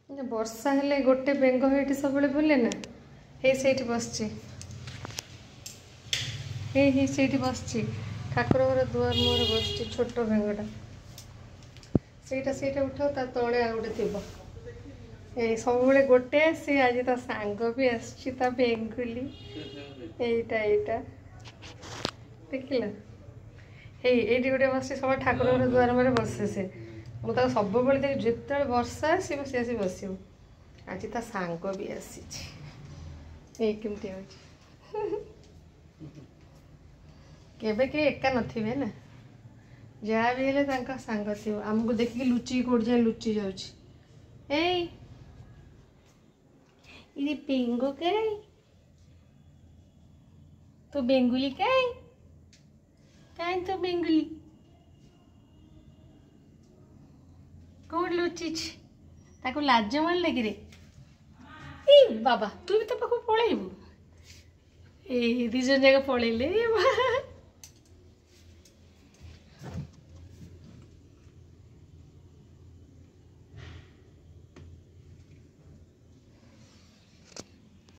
ବର୍ଷା ହେଲେ ଗୋଟେ ବେଙ୍ଗ ଏଇଠି ସବୁବେଳେ ବୁଲେ ନା। ହେଇ ସେଇଠି ବସିଛି, ହେଇ ସେଇଠି ବସିଛି, ଠାକୁର ଘର ଦୁଆର ମୁହଁରେ ବସିଛି ଛୋଟ ବେଙ୍ଗଟା। ସେଇଟା ଉଠାଉ, ତା ତଳେ ଆଉ ଗୋଟେ ଥିବ। ଏଇ ସବୁବେଳେ ଗୋଟେ ଆସି, ଆଜି ତା ସାଙ୍ଗ ବି ଆସିଛି, ତା ବେଙ୍ଗୁଲି। ଏଇଟା ଦେଖିଲ, ଏଇଠି ଗୋଟେ ବସିଛି, ସବୁବେଳେ ଠାକୁର ଘର ଦୁଆର ମୁହଁରେ ବସେ ସେ। ମୁଁ ତାକୁ ସବୁବେଳେ ଦେଖି, ଯେତେବେଳେ ବର୍ଷା ଆସିବ ସେ ଆସି ବସିବ। ଆଜି ତା ସାଙ୍ଗ ବି ଆସିଛି। ଏଇ କେମିତି ହେଉଛି, କେବେ କେହି ଏକା ନଥିବେ ନା, ଯାହା ବି ହେଲେ ତାଙ୍କ ସାଙ୍ଗ ଥିବ। ଆମକୁ ଦେଖିକି ଲୁଚିକି କୋଉଠି ଯାଏ ଲୁଚି ଯାଉଛି। ଏଇ ବେଙ୍ଗ କାଇଁ, ତୋ ବେଙ୍ଗୁଲି କାଇଁ ତୋ ବେଙ୍ଗୁଲି କୋଉଠି ଲୁଚିଛି? ତାକୁ ଲାଜ ମାରିଲା କିରେ? ଏଇ ବାବା, ତୁ ବି ତା ପାଖକୁ ପଳେଇବୁ। ଏଇ ଦି ଜଣ ଯାକ ପଳେଇଲେ।